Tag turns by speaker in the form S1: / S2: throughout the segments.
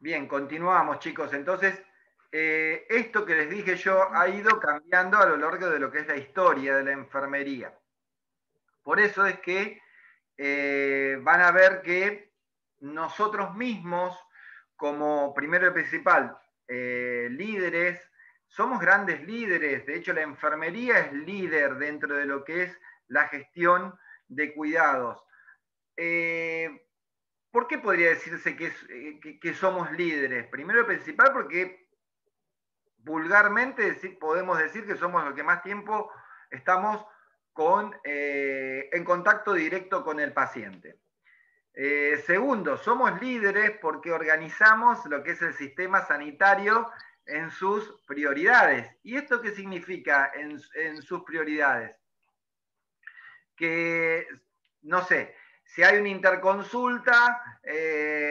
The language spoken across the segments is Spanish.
S1: Bien, continuamos, chicos. Entonces, esto que les dije yo ha ido cambiando a lo largo de lo que es la historia de la enfermería. Por eso es que van a ver que nosotros mismos, como primero y principal, líderes, somos grandes líderes. De hecho, la enfermería es líder dentro de lo que es la gestión de cuidados. Eh, ¿Por qué podría decirse que somos líderes? Primero y principal porque vulgarmente podemos decir que somos los que más tiempo estamos en contacto directo con el paciente. Segundo, somos líderes porque organizamos lo que es el sistema sanitario en sus prioridades. ¿Y esto qué significa en sus prioridades? Que, no sé, si hay una interconsulta,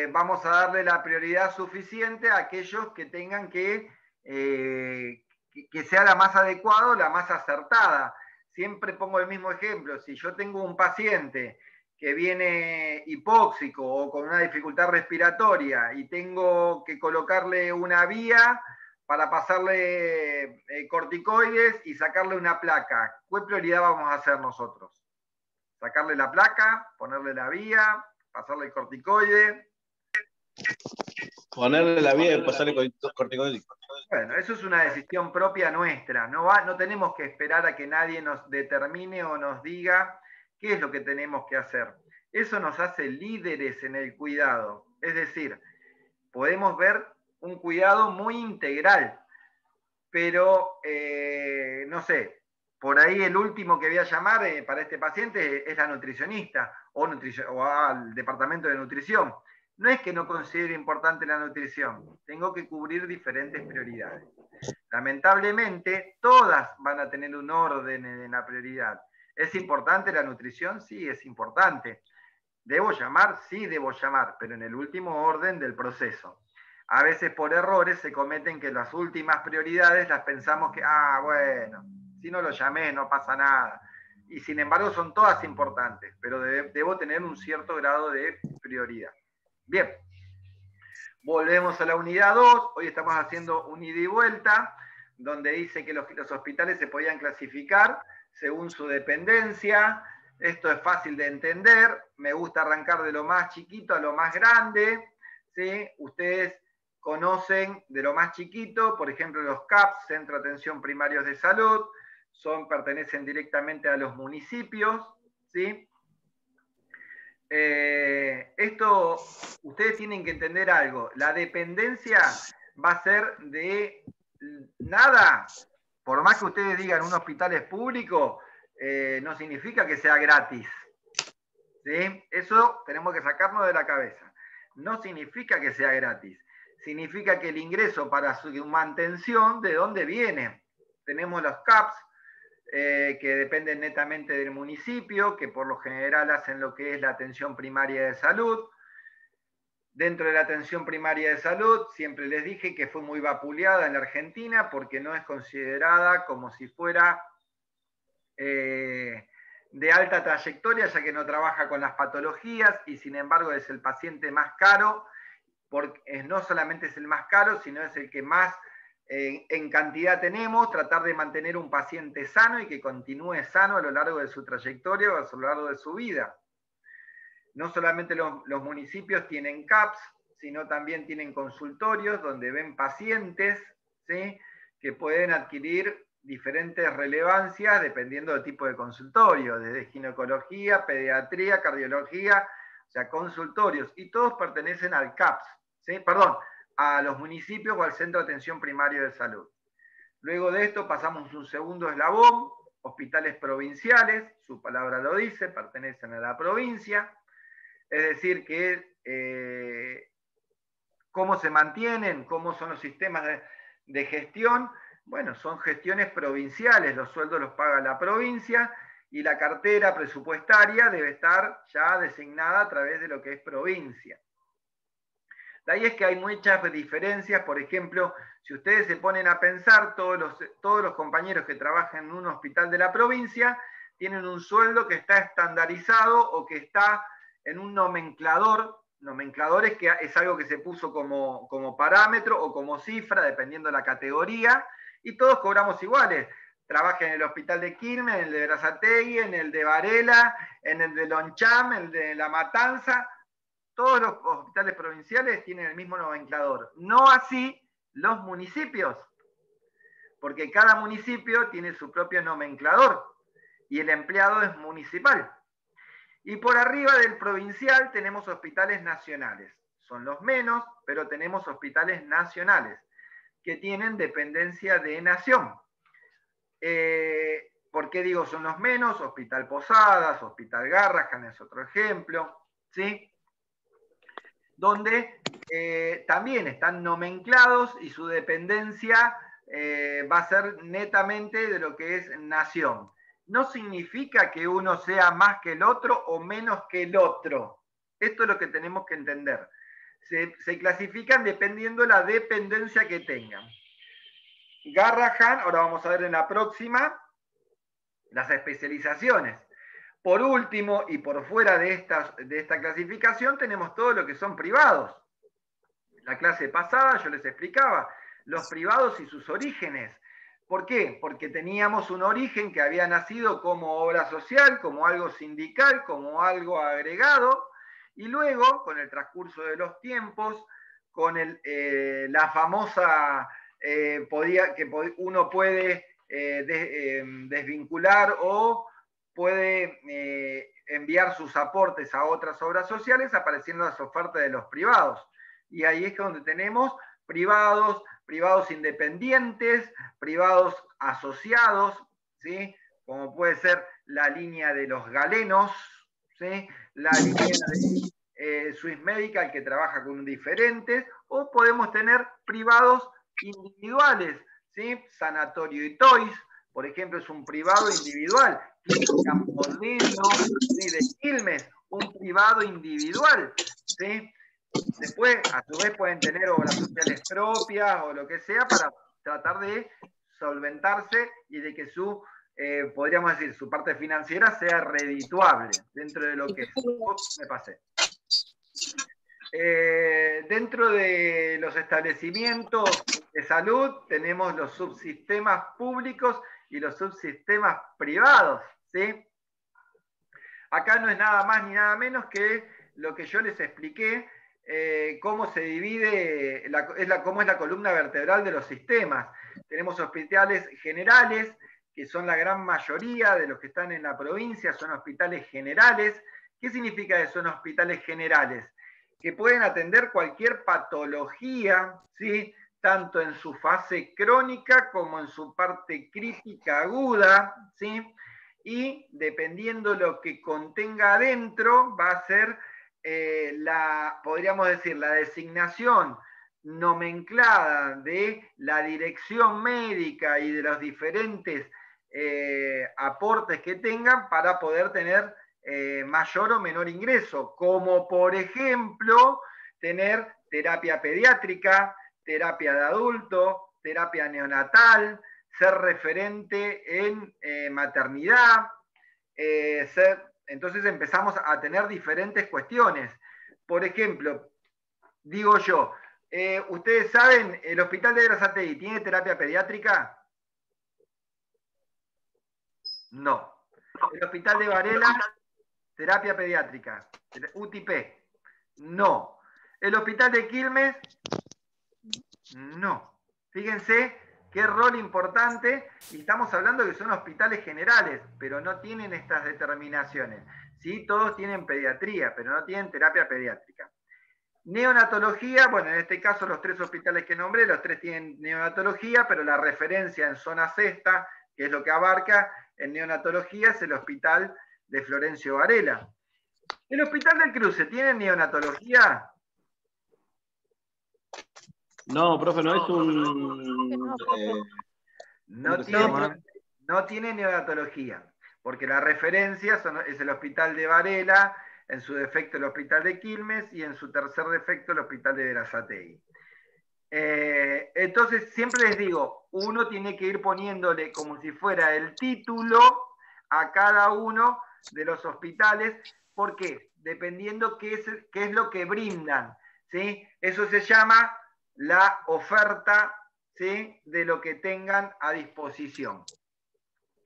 S1: vamos a darle la prioridad suficiente a aquellos que tengan que sea la más adecuada, la más acertada. Siempre pongo el mismo ejemplo. Si yo tengo un paciente que viene hipóxico o con una dificultad respiratoria y tengo que colocarle una vía para pasarle corticoides y sacarle una placa, ¿qué prioridad vamos a hacer nosotros? Sacarle la placa, ponerle la vía, pasarle el corticoide.
S2: Ponerle la vía y pasarle corticoide.
S1: Bueno, eso es una decisión propia nuestra. No tenemos que esperar a que nadie nos determine o nos diga qué es lo que tenemos que hacer. Eso nos hace líderes en el cuidado. Es decir, podemos ver un cuidado muy integral, pero no sé, por ahí el último que voy a llamar para este paciente es la nutricionista o al departamento de nutrición. No es que no considere importante la nutrición, tengo que cubrir diferentes prioridades. Lamentablemente, todas van a tener un orden en la prioridad. ¿Es importante la nutrición? Sí, es importante. ¿Debo llamar? Sí, debo llamar, pero en el último orden del proceso. A veces por errores se cometen que las últimas prioridades las pensamos que, bueno, si no lo llamé no pasa nada. Y sin embargo son todas importantes, pero debo tener un cierto grado de prioridad. Bien, volvemos a la unidad 2. Hoy estamos haciendo un ida y vuelta, donde dice que los hospitales se podían clasificar según su dependencia. Esto es fácil de entender. Me gusta arrancar de lo más chiquito a lo más grande. ¿Sí? Ustedes conocen de lo más chiquito, por ejemplo, los CAPS, Centro de Atención Primarios de Salud, pertenecen directamente a los municipios. ¿Sí? Esto, ustedes tienen que entender algo. La dependencia va a ser de nada. Por más que ustedes digan un hospital es público, no significa que sea gratis. ¿Sí? Eso tenemos que sacarnos de la cabeza. No significa que sea gratis. Significa que el ingreso para su mantención, ¿de dónde viene? Tenemos los CAPS, que dependen netamente del municipio, que por lo general hacen lo que es la atención primaria de salud. Dentro de la atención primaria de salud, siempre les dije que fue muy vapuleada en la Argentina porque no es considerada como si fuera de alta trayectoria, ya que no trabaja con las patologías y sin embargo es el paciente más caro, porque no solamente es el más caro, sino es el que más en cantidad tenemos, tratar de mantener un paciente sano y que continúe sano a lo largo de su trayectoria o a lo largo de su vida. No solamente los municipios tienen CAPS, sino también tienen consultorios donde ven pacientes, ¿sí?, que pueden adquirir diferentes relevancias dependiendo del tipo de consultorio, desde ginecología, pediatría, cardiología, o sea, consultorios, y todos pertenecen al CAPS, ¿sí? Perdón, a los municipios o al Centro de Atención Primario de Salud. Luego de esto pasamos un segundo eslabón, hospitales provinciales, su palabra lo dice, pertenecen a la provincia, es decir, que cómo se mantienen, cómo son los sistemas de gestión. Bueno, son gestiones provinciales, los sueldos los paga la provincia y la cartera presupuestaria debe estar ya designada a través de lo que es provincia. De ahí es que hay muchas diferencias. Por ejemplo, si ustedes se ponen a pensar, todos los compañeros que trabajan en un hospital de la provincia tienen un sueldo que está estandarizado o que está en un nomenclador Nomencladores, que es algo que se puso como parámetro o como cifra, dependiendo de la categoría, y todos cobramos iguales. Trabaja en el hospital de Quilmes, en el de Berazategui, en el de Varela, en el de Loncham, en el de La Matanza. Todos los hospitales provinciales tienen el mismo nomenclador. No así los municipios, porque cada municipio tiene su propio nomenclador y el empleado es municipal. Y por arriba del provincial tenemos hospitales nacionales. Son los menos, pero tenemos hospitales nacionales que tienen dependencia de nación. ¿Por qué digo son los menos? Hospital Posadas, Hospital Garrahan es otro ejemplo, ¿sí? Donde también están nomenclados y su dependencia va a ser netamente de lo que es nación. No significa que uno sea más que el otro o menos que el otro. Esto es lo que tenemos que entender. Se clasifican dependiendo de la dependencia que tengan. Garrahan, ahora vamos a ver en la próxima, las especializaciones. Por último, y por fuera de esta clasificación, tenemos todo lo que son privados. La clase pasada yo les explicaba los privados y sus orígenes. ¿Por qué? Porque teníamos un origen que había nacido como obra social, como algo sindical, como algo agregado, y luego, con el transcurso de los tiempos, con la famosa, que uno puede desvincular o puede enviar sus aportes a otras obras sociales, apareciendo las ofertas de los privados. Y ahí es donde tenemos privados independientes, privados asociados, ¿sí? Como puede ser la línea de los galenos, ¿sí? La línea de Swiss Medical, que trabaja con diferentes, o podemos tener privados individuales, ¿sí? Sanatorio y Toys, por ejemplo, es un privado individual. Clínica Modelo, ¿sí? De Quilmes, un privado individual, ¿sí? Después, a su vez, pueden tener obras sociales propias o lo que sea para tratar de solventarse y de que podríamos decir, su parte financiera sea redituable dentro de lo que es. Me pasé. Dentro de los establecimientos de salud tenemos los subsistemas públicos y los subsistemas privados, ¿sí? Acá no es nada más ni nada menos que lo que yo les expliqué, cómo se divide, cómo es la columna vertebral de los sistemas. Tenemos hospitales generales, que son la gran mayoría de los que están en la provincia, son hospitales generales. ¿Qué significa que son hospitales generales? Que pueden atender cualquier patología, ¿sí? Tanto en su fase crónica como en su parte crítica aguda, ¿sí? Y dependiendo lo que contenga adentro, va a ser podríamos decir, la designación nomenclada de la dirección médica y de los diferentes aportes que tengan para poder tener mayor o menor ingreso, como por ejemplo tener terapia pediátrica, terapia de adulto, terapia neonatal, ser referente en maternidad, entonces empezamos a tener diferentes cuestiones. Por ejemplo, digo yo, ¿ustedes saben, el hospital de Berazategui tiene terapia pediátrica? No. El hospital de Varela, terapia pediátrica. UTIP, no. El hospital de Quilmes, no. Fíjense qué rol importante, y estamos hablando que son hospitales generales, pero no tienen estas determinaciones. Sí, todos tienen pediatría, pero no tienen terapia pediátrica. Neonatología, bueno, en este caso los 3 hospitales que nombré, los 3 tienen neonatología, pero la referencia en zona sexta, que es lo que abarca en neonatología, es el hospital de Florencio Varela. ¿El hospital del Cruce tiene neonatología?
S2: No, profe, no es un...
S1: No tiene neonatología, porque la referencia es el hospital de Varela, en su defecto el hospital de Quilmes y en su tercer defecto el hospital de Berazategui. Entonces siempre les digo, uno tiene que ir poniéndole como si fuera el título a cada uno de los hospitales ¿Por qué? Dependiendo qué es lo que brindan, ¿sí? Eso se llama la oferta, ¿sí?, de lo que tengan a disposición.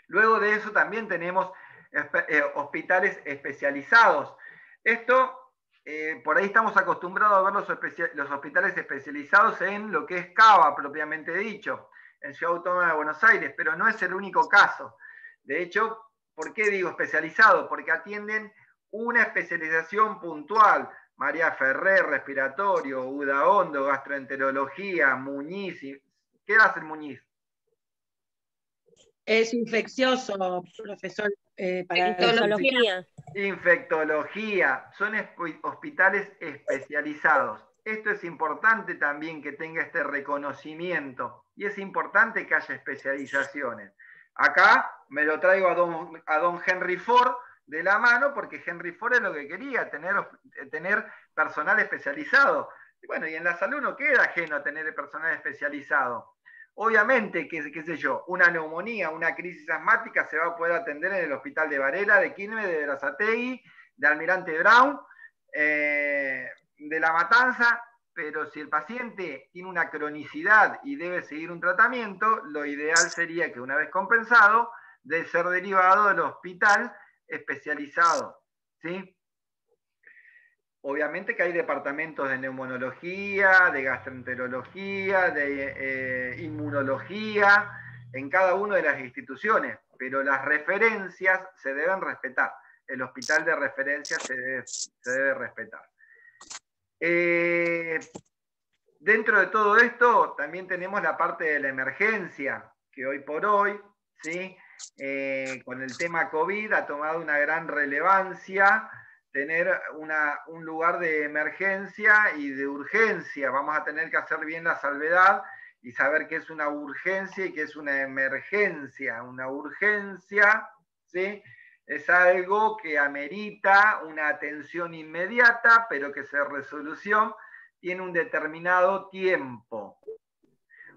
S1: Luego de eso también tenemos hospitales especializados. Esto, por ahí estamos acostumbrados a ver los hospitales especializados en lo que es Cava, propiamente dicho, en Ciudad Autónoma de Buenos Aires, pero no es el único caso. De hecho, ¿por qué digo especializado? Porque atienden una especialización puntual. María Ferrer, respiratorio, Uda Hondo, gastroenterología, Muñiz. ¿Qué hace el Muñiz?
S3: Es infeccioso, profesor. Para
S4: infectología.
S1: Infectología. Son hospitales especializados. Esto es importante también que tenga este reconocimiento y es importante que haya especializaciones. Acá me lo traigo a don Henry Ford de la mano porque Henry Ford es lo que quería, tener personal especializado. Y bueno, y en la salud no queda ajeno tener personal especializado. Obviamente, qué sé yo, una neumonía, una crisis asmática se va a poder atender en el hospital de Varela, de Quilmes, de Berazategui, de Almirante Brown, de La Matanza, pero si el paciente tiene una cronicidad y debe seguir un tratamiento, lo ideal sería que una vez compensado, de ser derivado del hospital especializado, ¿sí? Obviamente que hay departamentos de neumonología, de gastroenterología, de inmunología, en cada una de las instituciones, pero las referencias se deben respetar. El hospital de referencia se debe respetar. Dentro de todo esto, también tenemos la parte de la emergencia, que hoy por hoy, ¿sí?, con el tema COVID ha tomado una gran relevancia, tener un lugar de emergencia y de urgencia. Vamos a tener que hacer bien la salvedad y saber qué es una urgencia y qué es una emergencia. Una urgencia, ¿sí?, es algo que amerita una atención inmediata, pero que su resolución tiene un determinado tiempo.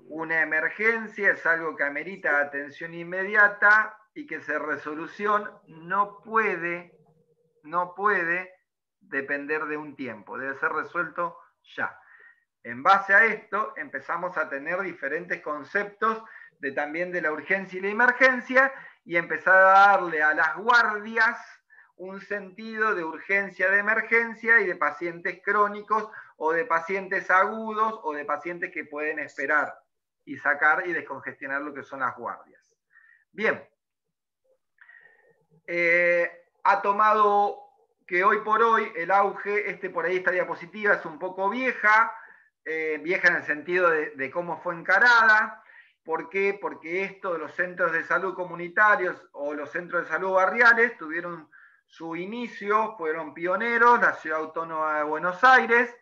S1: Una emergencia es algo que amerita atención inmediata y que su resolución no puede depender de un tiempo, debe ser resuelto ya. En base a esto empezamos a tener diferentes conceptos también de la urgencia y la emergencia y empezar a darle a las guardias un sentido de urgencia, de emergencia y de pacientes crónicos o de pacientes agudos o de pacientes que pueden esperar y sacar y descongestionar lo que son las guardias. Bien. Ha tomado que hoy por hoy el auge, por ahí esta diapositiva es un poco vieja, vieja en el sentido de cómo fue encarada. ¿Por qué? Porque esto de los centros de salud comunitarios o los centros de salud barriales tuvieron su inicio, fueron pioneros, la Ciudad Autónoma de Buenos Aires,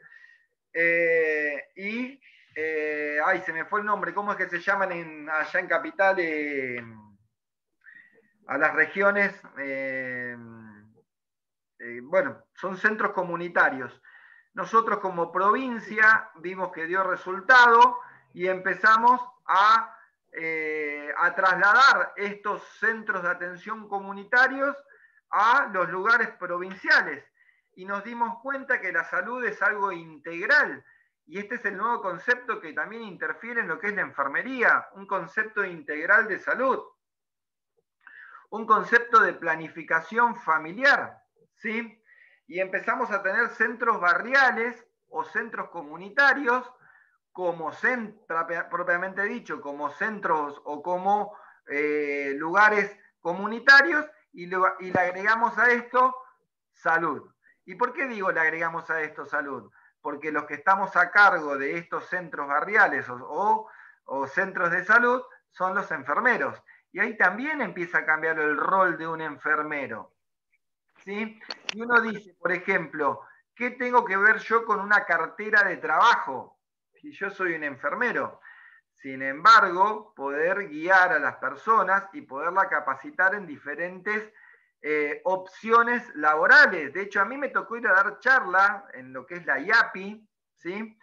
S1: se me fue el nombre, ¿cómo es que se llaman allá en Capital? A las regiones, bueno, son centros comunitarios. Nosotros como provincia vimos que dio resultado y empezamos a trasladar estos centros de atención comunitarios a los lugares provinciales. Y nos dimos cuenta que la salud es algo integral. Y este es el nuevo concepto que también interfiere en lo que es la enfermería, un concepto integral de salud. Un concepto de planificación familiar, ¿sí? Y empezamos a tener centros barriales o centros comunitarios, propiamente dicho, como centros o como lugares comunitarios, y le agregamos a esto salud. ¿Y por qué digo le agregamos a esto salud? Porque los que estamos a cargo de estos centros barriales o centros de salud son los enfermeros. Y ahí también empieza a cambiar el rol de un enfermero, ¿sí? Y uno dice, por ejemplo, ¿qué tengo que ver yo con una cartera de trabajo? Si yo soy un enfermero. Sin embargo, poder guiar a las personas y poderla capacitar en diferentes opciones laborales. De hecho, a mí me tocó ir a dar charla en lo que es la IAPI, ¿sí?,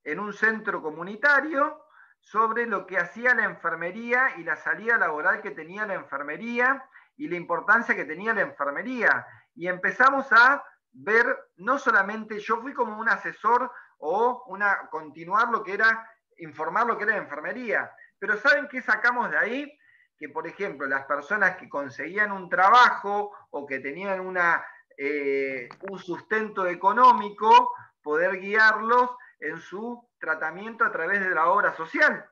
S1: en un centro comunitario, sobre lo que hacía la enfermería y la salida laboral que tenía la enfermería y la importancia que tenía la enfermería. Y empezamos a ver, no solamente, yo fui como un asesor o continuar lo que era, informar lo que era enfermería, pero ¿saben qué sacamos de ahí? Que, por ejemplo, las personas que conseguían un trabajo o que tenían un sustento económico, poder guiarlos en su tratamiento a través de la obra social.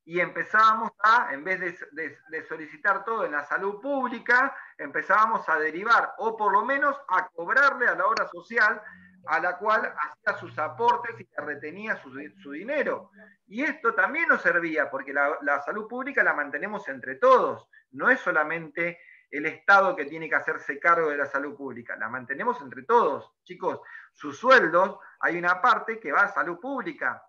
S1: Y empezábamos en vez de solicitar todo en la salud pública, empezábamos a derivar, o por lo menos a cobrarle a la obra social, a la cual hacía sus aportes y retenía su dinero. Y esto también nos servía, porque la salud pública la mantenemos entre todos, no es solamente el Estado que tiene que hacerse cargo de la salud pública, la mantenemos entre todos. Chicos, sus sueldos, hay una parte que va a salud pública.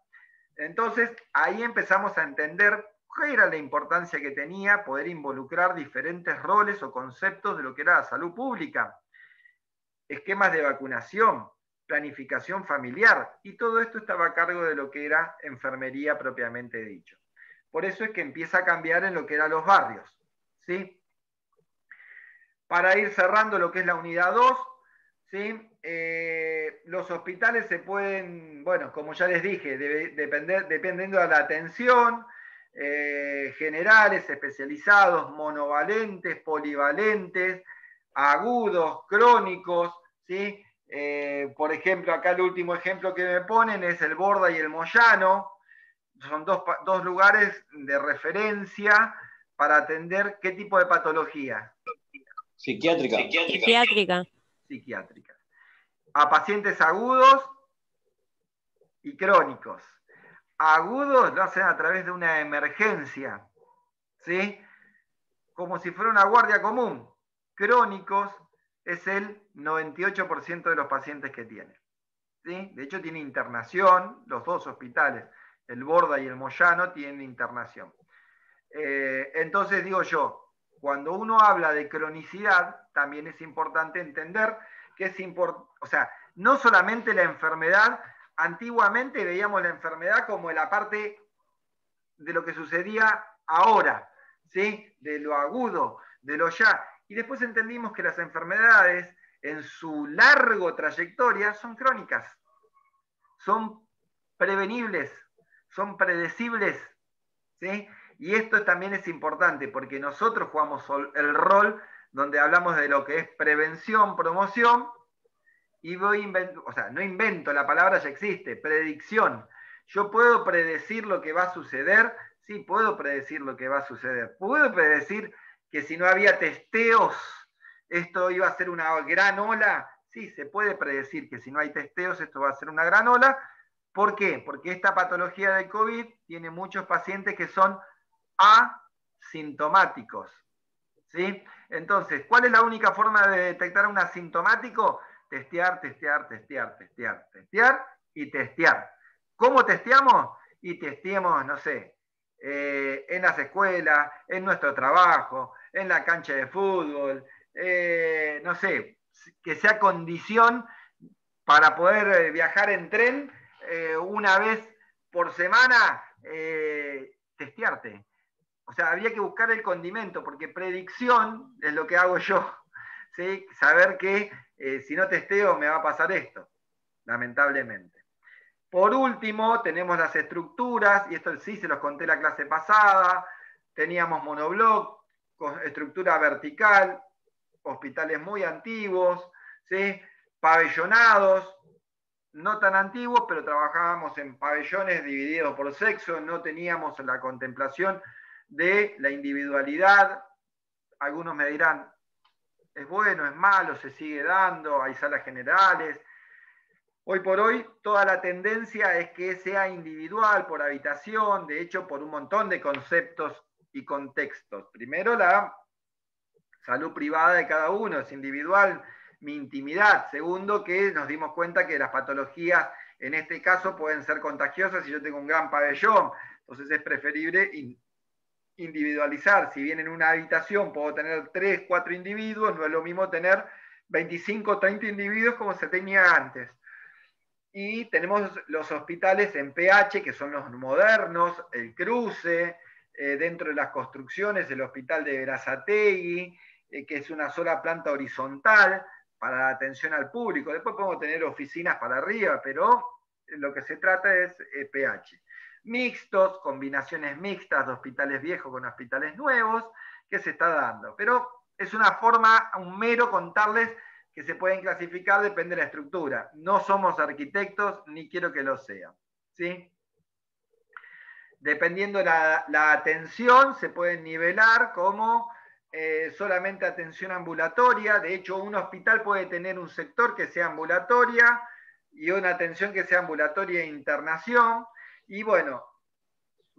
S1: Entonces, ahí empezamos a entender qué era la importancia que tenía poder involucrar diferentes roles o conceptos de lo que era la salud pública. Esquemas de vacunación, planificación familiar, y todo esto estaba a cargo de lo que era enfermería propiamente dicho. Por eso es que empieza a cambiar en lo que eran los barrios, ¿sí? Para ir cerrando lo que es la unidad 2, ¿sí? Los hospitales se pueden, bueno, como ya les dije, dependiendo de la atención, generales, especializados, monovalentes, polivalentes, agudos, crónicos, ¿sí? Por ejemplo, acá el último ejemplo que me ponen es el Borda y el Moyano. Son dos lugares de referencia para atender qué tipo de patología.
S2: Psiquiátrica.
S1: A pacientes agudos y crónicos. Agudos lo hacen a través de una emergencia, ¿sí? Como si fuera una guardia común. Crónicos es el 98% de los pacientes que tienen, ¿sí? De hecho, tiene internación, los dos hospitales, el Borda y el Moyano, tienen internación. Entonces digo yo, cuando uno habla de cronicidad, también es importante entender que o sea, no solamente la enfermedad, antiguamente veíamos la enfermedad como la parte de lo que sucedía ahora, ¿sí? De lo agudo, de lo ya. Y después entendimos que las enfermedades, en su largo trayectoria, son crónicas, son prevenibles, son predecibles, ¿sí? Y esto también es importante porque nosotros jugamos el rol donde hablamos de lo que es prevención, promoción, y o sea, no invento, la palabra ya existe, predicción. Yo puedo predecir lo que va a suceder, sí, puedo predecir lo que va a suceder. Puedo predecir que si no había testeos, esto iba a ser una gran ola. Sí, se puede predecir que si no hay testeos, esto va a ser una gran ola. ¿Por qué? Porque esta patología del COVID tiene muchos pacientes que son asintomáticos, ¿sí? Entonces, ¿cuál es la única forma de detectar un asintomático? Testear y testear. ¿Cómo testeamos? Y testeamos, no sé, en las escuelas, en nuestro trabajo, en la cancha de fútbol, no sé, que sea condición para poder viajar en tren una vez por semana, testearte. O sea, había que buscar el condimento, porque predicción es lo que hago yo, ¿sí? Saber que si no testeo me va a pasar esto, lamentablemente. Por último, tenemos las estructuras, y esto sí se los conté la clase pasada. Teníamos monobloc, con estructura vertical, hospitales muy antiguos, ¿sí? Pabellonados, no tan antiguos, pero trabajábamos en pabellones divididos por sexo, no teníamos la contemplación de la individualidad. Algunos me dirán, es bueno, es malo, se sigue dando, hay salas generales. Hoy por hoy toda la tendencia es que sea individual, por habitación, de hecho por un montón de conceptos y contextos. Primero, la salud privada de cada uno, es individual, mi intimidad. Segundo, que nos dimos cuenta que las patologías en este caso pueden ser contagiosas si yo tengo un gran pabellón, entonces es preferible individualizar. Si bien en una habitación puedo tener 3, 4 individuos, no es lo mismo tener 25, 30 individuos como se tenía antes. Y tenemos los hospitales en PH, que son los modernos, el Cruce, dentro de las construcciones, el hospital de Berazategui, que es una sola planta horizontal, para la atención al público. Después podemos tener oficinas para arriba, pero lo que se trata es pH. Mixtos, combinaciones mixtas de hospitales viejos con hospitales nuevos, que se está dando. Pero es una forma, un mero contarles que se pueden clasificar, depende de la estructura. No somos arquitectos, ni quiero que lo sean. ¿Sí? Dependiendo de la atención, se pueden nivelar como solamente atención ambulatoria. De hecho, un hospital puede tener un sector que sea ambulatoria y una atención que sea ambulatoria e internación. Y bueno,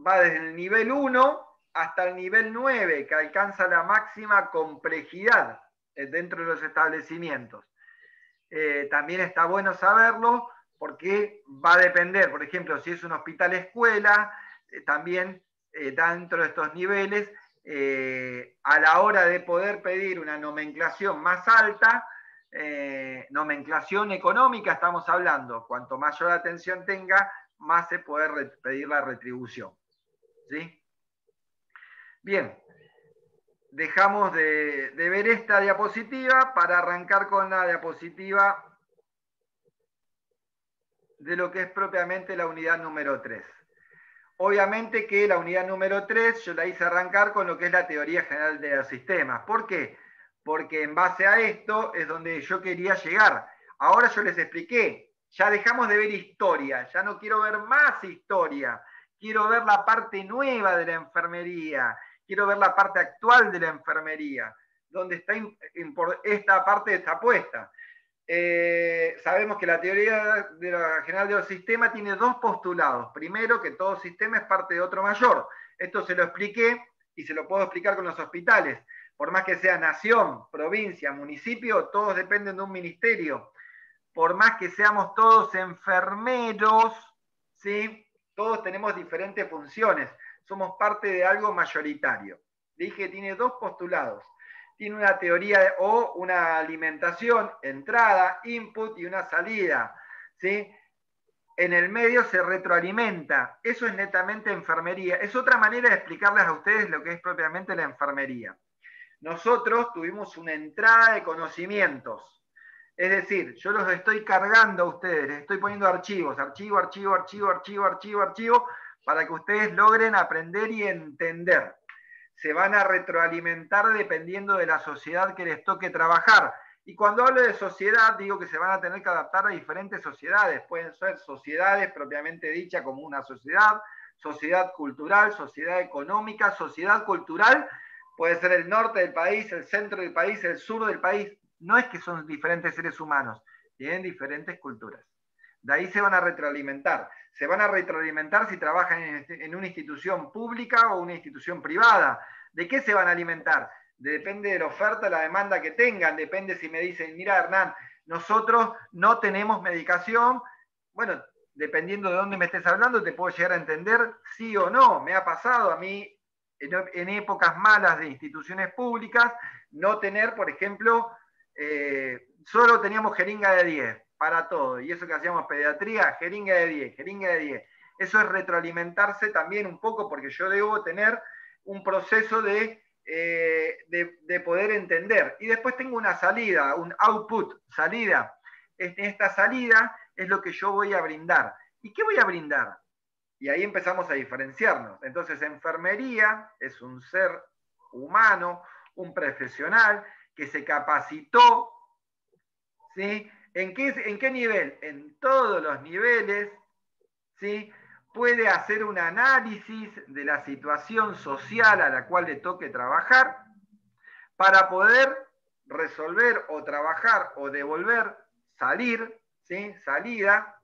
S1: va desde el nivel 1 hasta el nivel 9, que alcanza la máxima complejidad dentro de los establecimientos. También está bueno saberlo porque va a depender, por ejemplo, si es un hospital escuela, también dentro de estos niveles, a la hora de poder pedir una nomenclación más alta, nomenclación económica estamos hablando, cuanto mayor atención tenga, más se puede pedir la retribución. ¿Sí? Bien, dejamos de ver esta diapositiva para arrancar con la diapositiva de lo que es propiamente la unidad número 3. Obviamente que la unidad número 3 yo la hice arrancar con lo que es la teoría general de los sistemas. ¿Por qué? Porque en base a esto es donde yo quería llegar. Ahora yo les expliqué, ya dejamos de ver historia, ya no quiero ver más historia, quiero ver la parte nueva de la enfermería, quiero ver la parte actual de la enfermería, donde está esta parte está puesta. Sabemos que la teoría general de los sistemas tiene dos postulados. Primero, que todo sistema es parte de otro mayor. Esto se lo expliqué y se lo puedo explicar con los hospitales. Por más que sea nación, provincia, municipio, todos dependen de un ministerio. Por más que seamos todos enfermeros, ¿sí? Todos tenemos diferentes funciones. Somos parte de algo mayoritario. Dije que tiene dos postulados. Tiene una teoría o una alimentación, entrada, input y una salida. ¿Sí? En el medio se retroalimenta. Eso es netamente enfermería. Es otra manera de explicarles a ustedes lo que es propiamente la enfermería. Nosotros tuvimos una entrada de conocimientos. Es decir, yo los estoy cargando a ustedes, les estoy poniendo archivos, archivo, para que ustedes logren aprender y entender. Se van a retroalimentar dependiendo de la sociedad que les toque trabajar. Y cuando hablo de sociedad, digo que se van a tener que adaptar a diferentes sociedades. Pueden ser sociedades propiamente dichas como una sociedad, sociedad cultural, sociedad económica, sociedad cultural. Puede ser el norte del país, el centro del país, el sur del país. No es que son diferentes seres humanos, tienen diferentes culturas. De ahí se van a retroalimentar. Se van a retroalimentar si trabajan en una institución pública o una institución privada. ¿De qué se van a alimentar? Depende de la oferta, la demanda que tengan. Depende si me dicen, mira Hernán, nosotros no tenemos medicación. Bueno, dependiendo de dónde me estés hablando, te puedo llegar a entender sí o no. Me ha pasado a mí en épocas malas de instituciones públicas no tener, por ejemplo, solo teníamos jeringa de 10 para todo, y eso que hacíamos pediatría, jeringa de 10, jeringa de 10. Eso es retroalimentarse también un poco, porque yo debo tener un proceso de poder entender. Y después tengo una salida, un output, salida. En esta salida es lo que yo voy a brindar. ¿Y qué voy a brindar? Y ahí empezamos a diferenciarnos. Entonces, enfermería es un ser humano, un profesional que se capacitó, ¿sí? ¿En qué nivel? En todos los niveles, ¿sí? Puede hacer un análisis de la situación social a la cual le toque trabajar para poder resolver o trabajar o devolver, salir, ¿sí? Salida,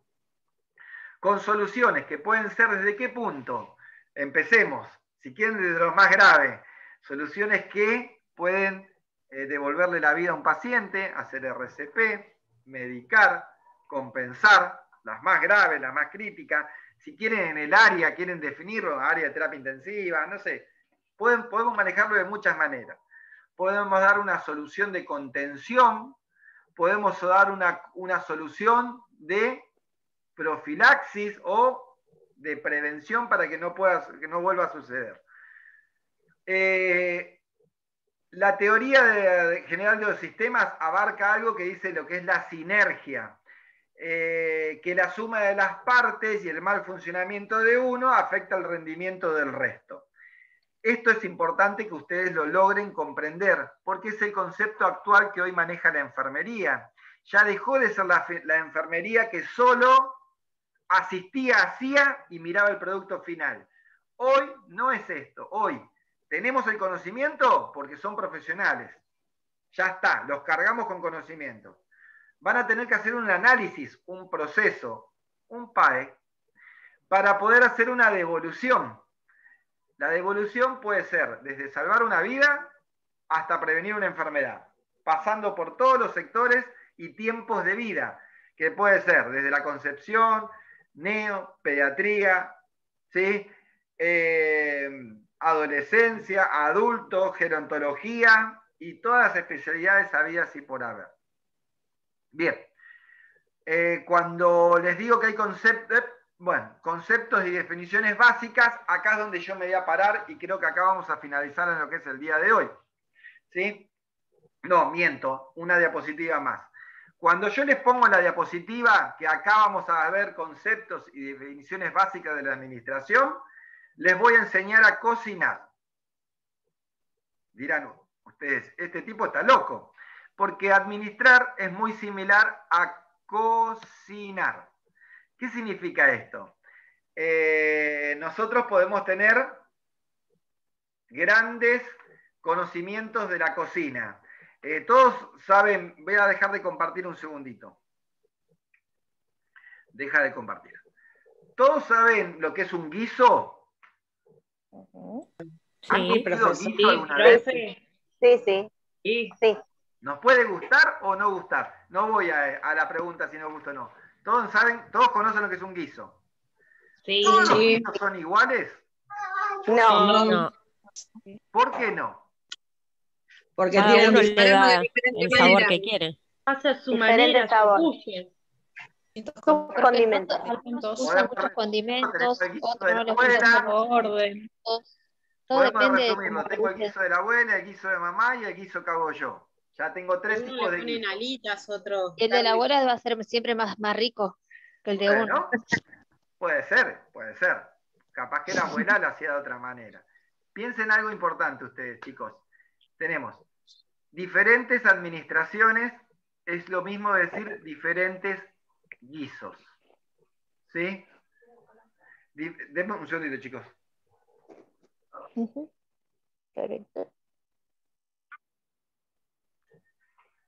S1: con soluciones que pueden ser desde qué punto. Empecemos, si quieren, desde lo más grave. Soluciones que pueden devolverle la vida a un paciente, hacer RCP, medicar, compensar, las más graves, las más críticas. Si quieren en el área, quieren definirlo, área de terapia intensiva, no sé. Podemos manejarlo de muchas maneras. Podemos dar una solución de contención, podemos dar una solución de profilaxis o de prevención para que no vuelva a suceder. La teoría general de los sistemas abarca algo que dice lo que es la sinergia, que la suma de las partes y el mal funcionamiento de uno afecta el rendimiento del resto. Esto es importante que ustedes lo logren comprender, porque es el concepto actual que hoy maneja la enfermería. Ya dejó de ser la enfermería que solo asistía, hacía y miraba el producto final. Hoy no es esto. Hoy tenemos el conocimiento porque son profesionales. Ya está, los cargamos con conocimiento. Van a tener que hacer un análisis, un proceso, un PAE, para poder hacer una devolución. La devolución puede ser desde salvar una vida hasta prevenir una enfermedad, pasando por todos los sectores y tiempos de vida, que puede ser desde la concepción, neo, pediatría, ¿sí? Adolescencia, adulto, gerontología y todas las especialidades habidas y por haber. Bien, cuando les digo que hay conceptos y definiciones básicas, acá es donde yo me voy a parar y creo que acá vamos a finalizar en lo que es el día de hoy. ¿Sí? No, miento, una diapositiva más. Cuando yo les pongo la diapositiva, que acá vamos a ver conceptos y definiciones básicas de la administración, les voy a enseñar a cocinar. Dirán ustedes, este tipo está loco, porque administrar es muy similar a cocinar. ¿Qué significa esto? Nosotros podemos tener grandes conocimientos de la cocina. Todos saben, voy a dejar de compartir un segundito. Deja de compartir. ¿Todos saben lo que es un guiso? ¿Han comido guiso alguna vez?
S4: Sí.
S1: ¿Nos puede gustar o no gustar? No voy a la pregunta si nos gusta o no. ¿Todos saben, todos conocen lo que es un guiso?
S3: Sí.
S1: ¿Todos los guisos son iguales?
S4: No.
S1: ¿Por qué no?
S3: Porque
S5: Cada
S3: tienen
S5: uno le
S3: diferente
S5: da
S3: diferente
S5: el sabor
S3: manera.
S5: que quiere.
S6: Hace su
S4: Diferente
S6: manera,
S4: sabor.
S6: su gusto.
S4: Condimentos.
S7: Algunos usan muchos condimentos, otros no les gusta
S1: Buena.
S7: tanto
S6: Orden.
S7: condimentos. Todo
S1: Podemos
S7: depende de
S1: resumirlo.
S7: cómo
S1: Tengo el
S7: guste.
S1: guiso de la abuela, el guiso de mamá y el guiso que hago yo. Ya tengo 3
S6: Uno
S1: tipos
S6: le
S1: de
S6: ponen
S1: guiso.
S6: alitas, otro.
S7: El de la abuela va a ser siempre más rico que el de uno.
S1: Bueno, puede ser. Capaz que la abuela lo hacía de otra manera. Piensen algo importante ustedes, chicos. Tenemos diferentes administraciones, es lo mismo decir diferentes guisos. ¿Sí? Denme un segundito, chicos.
S7: Perfecto.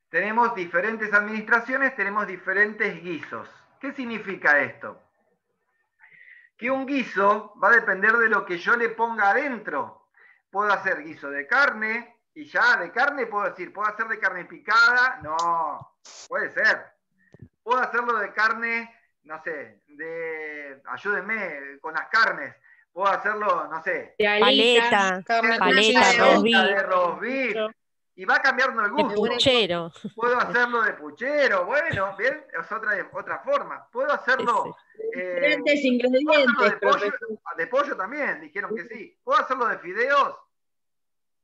S1: Tenemos diferentes administraciones, tenemos diferentes guisos. ¿Qué significa esto? Que un guiso va a depender de lo que yo le ponga adentro. Puedo hacer guiso de carne, y ya de carne puedo decir, ¿puedo hacer de carne picada? No, puede ser. Puedo hacerlo de carne, no sé, ayúdenme con las carnes. Puedo hacerlo, no sé,
S6: De alitas,
S5: Paleta,
S1: de roast beef. Y va cambiando el
S5: de
S1: gusto.
S5: puchero.
S1: Puedo hacerlo de puchero, bueno, bien, es otra forma. Puedo hacerlo
S6: diferentes ingredientes,
S1: de pollo también, dijeron que sí. ¿Puedo hacerlo de fideos?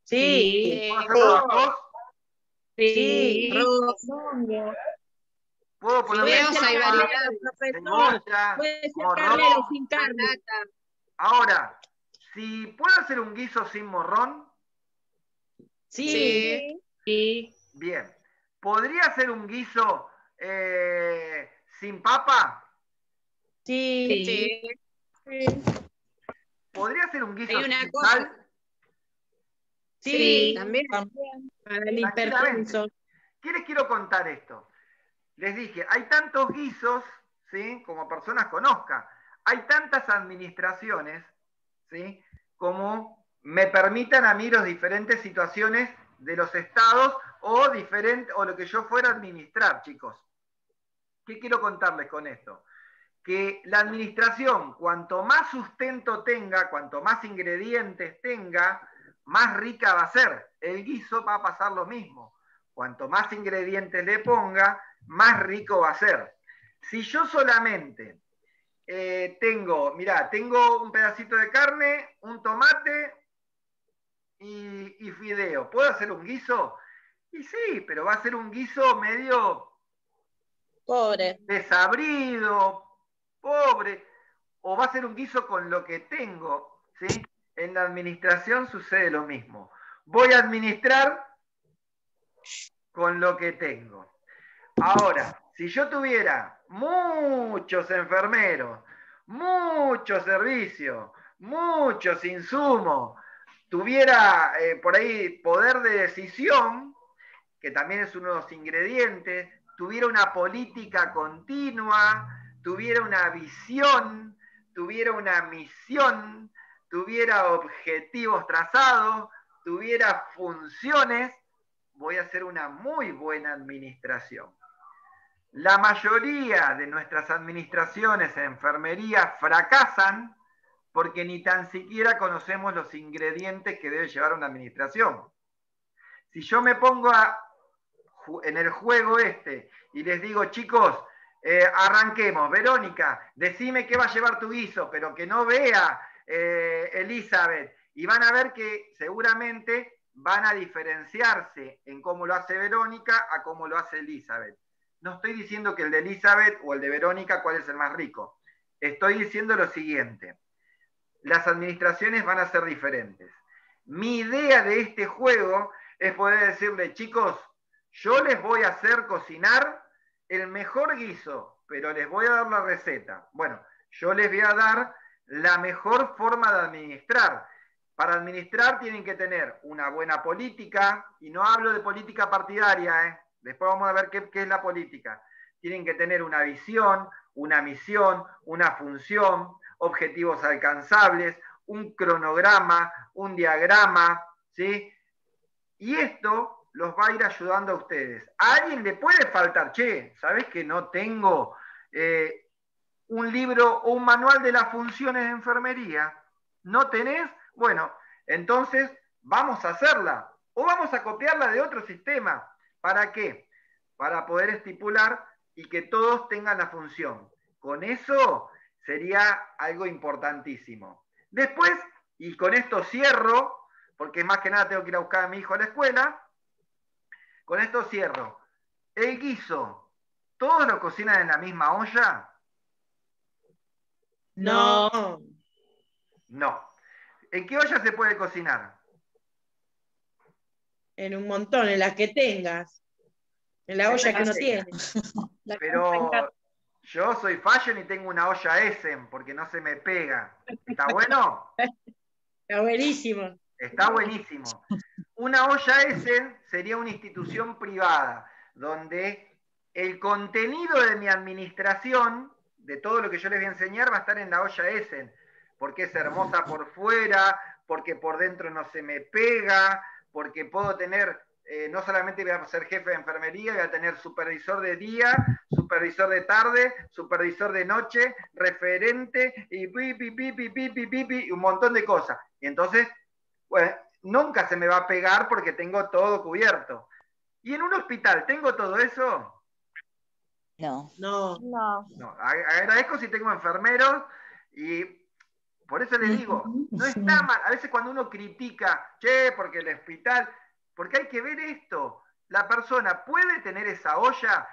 S6: Sí.
S1: ¿Puedo hacerlo de arroz?
S6: Sí.
S1: ¿Puedo ponerle
S3: Fideos hay variedad,
S1: cebolla,
S6: Puede ser
S1: morrón?
S6: carne o sin carne.
S1: Ahora, si puedo hacer un guiso sin morrón,
S3: Sí.
S1: bien. ¿Podría hacer un guiso sin papa?
S3: Sí.
S1: ¿Podría hacer un guiso
S3: Hay una
S1: sin
S3: cosa.
S1: sal?
S3: Sí, también.
S6: Para el hipertenso.
S1: Tranquilamente. ¿Qué les quiero contar esto? Les dije, hay tantos guisos, ¿sí? Como personas conozcan. Hay tantas administraciones, ¿sí? Como me permitan a mí las diferentes situaciones de los estados o lo que yo fuera a administrar, chicos. ¿Qué quiero contarles con esto? Que la administración, cuanto más sustento tenga, cuanto más ingredientes tenga, más rica va a ser. El guiso va a pasar lo mismo. Cuanto más ingredientes le ponga, más rico va a ser. Si yo solamente tengo un pedacito de carne, un tomate y fideo. ¿Puedo hacer un guiso? Y sí, pero va a ser un guiso medio
S6: Pobre.
S1: desabrido, pobre, o va a ser un guiso con lo que tengo, ¿sí? En la administración sucede lo mismo. Voy a administrar con lo que tengo. Ahora, si yo tuviera muchos enfermeros, muchos servicios, muchos insumos, tuviera por ahí poder de decisión, que también es uno de los ingredientes, tuviera una política continua, tuviera una visión, tuviera una misión, tuviera objetivos trazados, tuviera funciones, voy a hacer una muy buena administración. La mayoría de nuestras administraciones en enfermería fracasan porque ni tan siquiera conocemos los ingredientes que debe llevar una administración. Si yo me pongo en el juego este y les digo, chicos, arranquemos, Verónica, decime qué va a llevar tu guiso, pero que no vea Elizabeth, y van a ver que seguramente van a diferenciarse en cómo lo hace Verónica a cómo lo hace Elizabeth. No estoy diciendo que el de Elizabeth o el de Verónica cuál es el más rico. Estoy diciendo lo siguiente. Las administraciones van a ser diferentes. Mi idea de este juego es poder decirle, chicos, yo les voy a hacer cocinar el mejor guiso, pero les voy a dar la receta. Bueno, yo les voy a dar la mejor forma de administrar. Para administrar tienen que tener una buena política, y no hablo de política partidaria, después vamos a ver qué es la política. Tienen que tener una visión, una misión, una función, objetivos alcanzables, un cronograma, un diagrama, ¿sí? Y esto los va a ir ayudando a ustedes. A alguien le puede faltar, che, ¿sabés que no tengo un libro o un manual de las funciones de enfermería? ¿No tenés? Bueno, entonces vamos a hacerla o vamos a copiarla de otro sistema. ¿Para qué? Para poder estipular y que todos tengan la función. Con eso sería algo importantísimo. Después, y con esto cierro, porque más que nada tengo que ir a buscar a mi hijo a la escuela, con esto cierro. El guiso, ¿todos lo cocinan en la misma olla?
S6: No.
S1: No. ¿En qué olla se puede cocinar?
S6: En un montón, en las que tengas. En la olla que uno tiene.
S1: Pero yo soy fashion y tengo una olla Essen porque no se me pega. ¿Está bueno?
S6: Está buenísimo.
S1: Está buenísimo. Una olla Essen sería una institución privada donde el contenido de mi administración, de todo lo que yo les voy a enseñar, va a estar en la olla Essen, porque es hermosa por fuera, porque por dentro no se me pega, porque puedo tener, no solamente voy a ser jefe de enfermería, voy a tener supervisor de día, supervisor de tarde, supervisor de noche, referente, y un montón de cosas. Y entonces, bueno, nunca se me va a pegar porque tengo todo cubierto. ¿Y en un hospital tengo todo eso?
S5: No.
S6: No.
S1: No, agradezco si tengo enfermeros y por eso les digo, no está mal. A veces cuando uno critica, che, porque el hospital, porque hay que ver esto. La persona puede tener esa olla.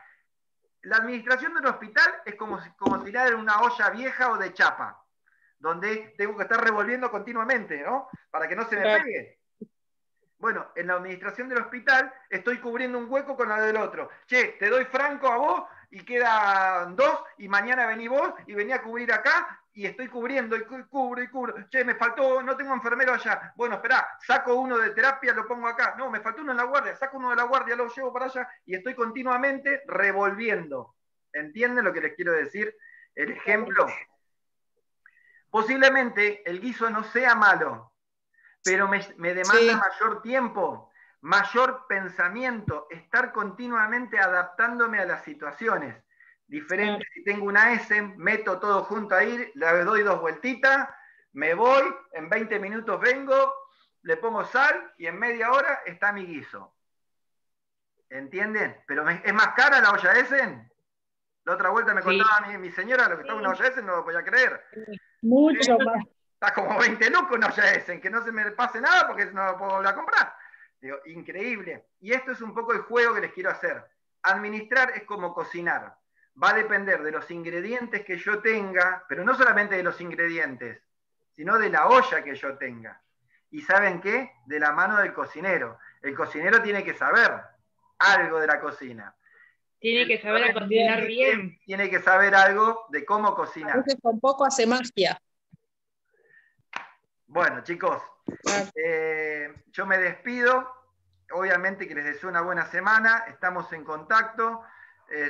S1: La administración de un hospital es como tirar en una olla vieja o de chapa, donde tengo que estar revolviendo continuamente, ¿no? Para que no se me pegue. Bueno, en la administración del hospital estoy cubriendo un hueco con la del otro. Che, te doy franco a vos y quedan 2 y mañana vení vos y vení a cubrir acá y estoy cubriendo y cubro y cubro. Che, me faltó, no tengo enfermero allá. Bueno, esperá, saco uno de terapia, lo pongo acá. No, me faltó uno en la guardia, saco uno de la guardia, lo llevo para allá y estoy continuamente revolviendo. ¿Entienden lo que les quiero decir? El ejemplo. Posiblemente el guiso no sea malo, pero me demanda mayor tiempo, mayor pensamiento, estar continuamente adaptándome a las situaciones. Diferente, si tengo una S, meto todo junto ahí, le doy 2 vueltitas, me voy, en 20 minutos vengo, le pongo sal y en media hora está mi guiso. ¿Entienden? Pero ¿es más cara la olla S? La otra vuelta me contaba mi señora lo que estaba en una olla S, no lo podía creer.
S6: Mucho más.
S1: está como 20 lucas uno ya es, en que no se me pase nada porque no lo puedo volver a comprar. Digo, increíble. Y esto es un poco el juego que les quiero hacer. Administrar es como cocinar. Va a depender de los ingredientes que yo tenga, pero no solamente de los ingredientes, sino de la olla que yo tenga. ¿Y saben qué? De la mano del cocinero. El cocinero tiene que saber algo de la cocina.
S3: Tiene que saber cocinar bien.
S1: Tiene que saber algo de cómo cocinar.
S8: A veces con poco hace magia.
S1: Bueno, chicos, yo me despido. Obviamente que les deseo una buena semana. Estamos en contacto.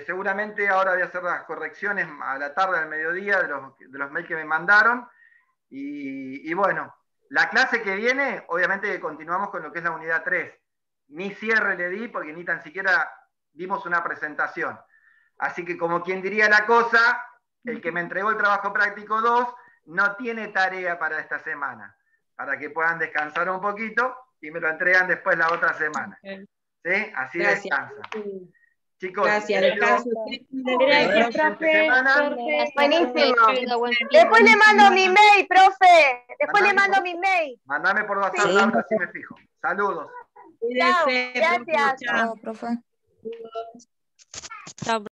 S1: Seguramente ahora voy a hacer las correcciones a la tarde, al mediodía, de los mails que me mandaron. Y bueno, la clase que viene, obviamente que continuamos con lo que es la unidad 3. Ni cierre le di porque ni tan siquiera dimos una presentación. Así que como quien diría la cosa, el que me entregó el trabajo práctico 2 no tiene tarea para esta semana, para que puedan descansar un poquito y me lo entregan después la otra semana. ¿Sí? Así descansa. Chicos,
S6: Gracias,
S1: descanso.
S6: Gracias, profe.
S4: Buenísimo. Después le mando mi mail, profe. Después le mando mi mail.
S1: Mandame por WhatsApp,
S5: Sí.
S1: Laura, así me fijo. Saludos.
S4: Chao,
S6: Cuídese,
S4: gracias.
S6: chao.
S5: Chao, profe.
S7: Chao.